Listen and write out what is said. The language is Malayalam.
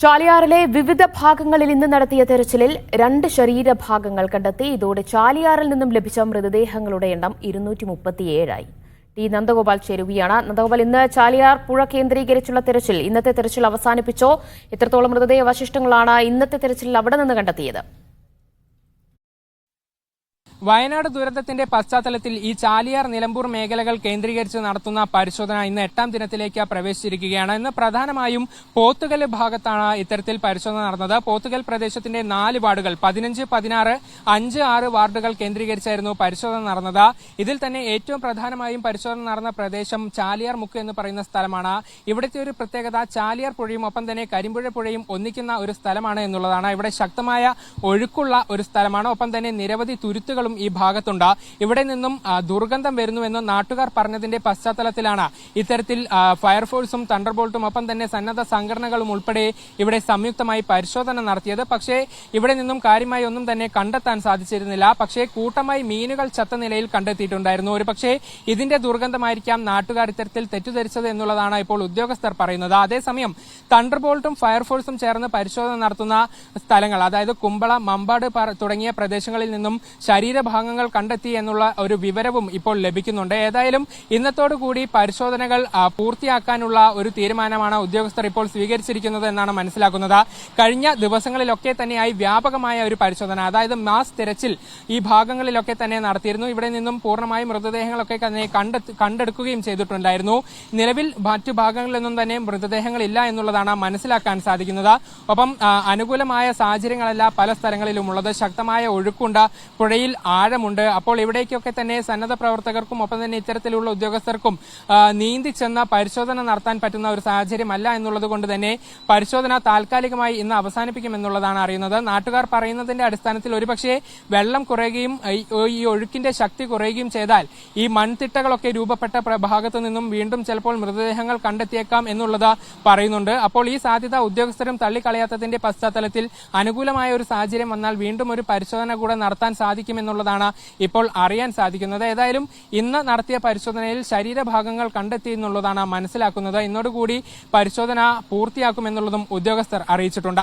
ചാലിയാറിലെ വിവിധ ഭാഗങ്ങളിൽ ഇന്ന് നടത്തിയ തെരച്ചിലിൽ 2 ശരീരഭാഗങ്ങൾ കണ്ടെത്തി. ഇതോടെ ചാലിയാറിൽ നിന്നും ലഭിച്ച മൃതദേഹങ്ങളുടെ എണ്ണം 237 ആയി. ടി നന്ദഗോപാൽ ചേരുകയാണ്. നന്ദഗോപാൽ, ഇന്ന് ചാലിയാർ പുഴ കേന്ദ്രീകരിച്ചുള്ള തെരച്ചിൽ ഇന്നത്തെ തെരച്ചിൽ അവസാനിപ്പിച്ചോ? എത്രത്തോളം മൃതദേഹ അവശിഷ്ടങ്ങളാണ് ഇന്നത്തെ തെരച്ചിലിൽ അവിടെ നിന്ന് കണ്ടെത്തിയത്? വയനാട് ദുരന്തത്തിന്റെ പശ്ചാത്തലത്തിൽ ഈ ചാലിയാർ നിലമ്പൂർ മേഖലകൾ കേന്ദ്രീകരിച്ച് നടത്തുന്ന പരിശോധന ഇന്ന് 8ാം ദിനത്തിലേക്ക് പ്രവേശിച്ചിരിക്കുകയാണ്. ഇന്ന് പ്രധാനമായും പോത്തുകൽ ഭാഗത്താണ് ഇത്തരത്തിൽ പരിശോധന നടന്നത്. പോത്തുകൽ പ്രദേശത്തിന്റെ 4 വാർഡുകൾ 15, 16, 5, 6 വാർഡുകൾ കേന്ദ്രീകരിച്ചായിരുന്നു പരിശോധന നടന്നത്. ഇതിൽ തന്നെ ഏറ്റവും പ്രധാനമായും പരിശോധന നടന്ന പ്രദേശം ചാലിയാർ മുക്ക് എന്ന് പറയുന്ന സ്ഥലമാണ്. ഇവിടുത്തെ ഒരു പ്രത്യേകത ചാലിയാർ പുഴയും ഒപ്പം തന്നെ കരിമ്പുഴ പുഴയും ഒന്നിക്കുന്ന ഒരു സ്ഥലമാണ് എന്നുള്ളതാണ്. ഇവിടെ ശക്തമായ ഒഴുക്കുള്ള ഒരു സ്ഥലമാണ്. ഒപ്പം തന്നെ നിരവധി തുരുത്തുകളും ഈ ഭാഗത്തുണ്ട്. ഇവിടെ നിന്നും ദുർഗന്ധം വരുന്നുവെന്ന് നാട്ടുകാർ പറഞ്ഞതിന്റെ പശ്ചാത്തലത്തിലാണ് ഇത്തരത്തിൽ ഫയർഫോഴ്സും തണ്ടർബോൾട്ടും ഒപ്പം തന്നെ സന്നദ്ധ സംഘടനകളും ഉൾപ്പെടെ ഇവിടെ സംയുക്തമായി പരിശോധന നടത്തിയത്. പക്ഷേ ഇവിടെ നിന്നും കാര്യമായി ഒന്നും തന്നെ കണ്ടെത്താൻ സാധിച്ചിരുന്നില്ല. പക്ഷേ കൂട്ടമായി മീനുകൾ ചത്ത നിലയിൽ കണ്ടെത്തിയിട്ടുണ്ടായിരുന്നു. ഒരുപക്ഷേ ഇതിന്റെ ദുർഗന്ധമായിരിക്കാം നാട്ടുകാർ ഇത്തരത്തിൽ തെറ്റിദ്ധരിച്ചത് എന്നുള്ളതാണ് ഇപ്പോൾ ഉദ്യോഗസ്ഥർ പറയുന്നത്. അതേസമയം തണ്ടർബോൾട്ടും ഫയർഫോഴ്സും ചേർന്ന് പരിശോധന നടത്തുന്ന സ്ഥലങ്ങൾ, അതായത് കുമ്പള, മമ്പാട് തുടങ്ങിയ പ്രദേശങ്ങളിൽ നിന്നും ശരീരഭാഗങ്ങൾ കണ്ടെത്തി എന്നുള്ള ഒരു വിവരവും ഇപ്പോൾ ലഭിക്കുന്നുണ്ട്. ഏതായാലും ഇന്നത്തോടുകൂടി പരിശോധനകൾ പൂർത്തിയാക്കാനുള്ള ഒരു തീരുമാനമാണ് ഉദ്യോഗസ്ഥർ ഇപ്പോൾ സ്വീകരിച്ചിരിക്കുന്നത് എന്നാണ് മനസ്സിലാക്കുന്നത്. കഴിഞ്ഞ ദിവസങ്ങളിലൊക്കെ തന്നെയായി വ്യാപകമായ ഒരു പരിശോധന, അതായത് മാസ് തെരച്ചിൽ ഈ ഭാഗങ്ങളിലൊക്കെ തന്നെ നടത്തിയിരുന്നു. ഇവിടെ നിന്നും പൂർണ്ണമായും മൃതദേഹങ്ങളൊക്കെ തന്നെ കണ്ടെടുക്കുകയും ചെയ്തിട്ടുണ്ടായിരുന്നു. നിലവിൽ മറ്റു ഭാഗങ്ങളിൽ നിന്നും തന്നെ മൃതദേഹങ്ങളില്ല എന്നുള്ളതാണ് മനസ്സിലാക്കാൻ സാധിക്കുന്നത്. ഒപ്പം അനുകൂലമായ സാഹചര്യങ്ങളല്ല പല സ്ഥലങ്ങളിലും ഉള്ളത്. ശക്തമായ ഒഴുക്കുണ്ട്, പുഴയിൽ ആഴമുണ്ട്. അപ്പോൾ ഇവിടേക്കൊക്കെ തന്നെ സന്നദ്ധ പ്രവർത്തകർക്കും ഒപ്പം തന്നെ ഇത്തരത്തിലുള്ള ഉദ്യോഗസ്ഥർക്കും നീന്തി ചെന്ന പരിശോധന നടത്താൻ പറ്റുന്ന ഒരു സാഹചര്യമല്ല എന്നുള്ളത് കൊണ്ട് തന്നെ പരിശോധന താൽക്കാലികമായി ഇന്ന് അവസാനിപ്പിക്കുമെന്നുള്ളതാണ് അറിയുന്നത്. നാട്ടുകാർ പറയുന്നതിന്റെ അടിസ്ഥാനത്തിൽ ഒരുപക്ഷെ വെള്ളം കുറയുകയും ഈ ഒഴുക്കിന്റെ ശക്തി കുറയുകയും ചെയ്താൽ ഈ മൺതിട്ടകളൊക്കെ രൂപപ്പെട്ട ഭാഗത്തു നിന്നും വീണ്ടും ചിലപ്പോൾ മൃതദേഹങ്ങൾ കണ്ടെത്തിയേക്കാം എന്നുള്ളത് പറയുന്നുണ്ട്. അപ്പോൾ ഈ സാധ്യത ഉദ്യോഗസ്ഥരും തള്ളിക്കളയാത്തതിന്റെ പശ്ചാത്തലത്തിൽ അനുകൂലമായ ഒരു സാഹചര്യം വന്നാൽ വീണ്ടും ഒരു പരിശോധന കൂടെ നടത്താൻ സാധിക്കുമെന്നുള്ളതാണ് ഇപ്പോൾ അറിയാൻ സാധിക്കുന്നത്. ഏതായാലും ഇന്ന് നടത്തിയ പരിശോധനയിൽ ശരീരഭാഗങ്ങൾ കണ്ടെത്തി എന്നുള്ളതാണ് മനസ്സിലാക്കുന്നത്. ഇന്നോടുകൂടി പരിശോധന പൂർത്തിയാക്കുമെന്നുള്ളതും ഉദ്യോഗസ്ഥർ അറിയിച്ചിട്ടുണ്ട്.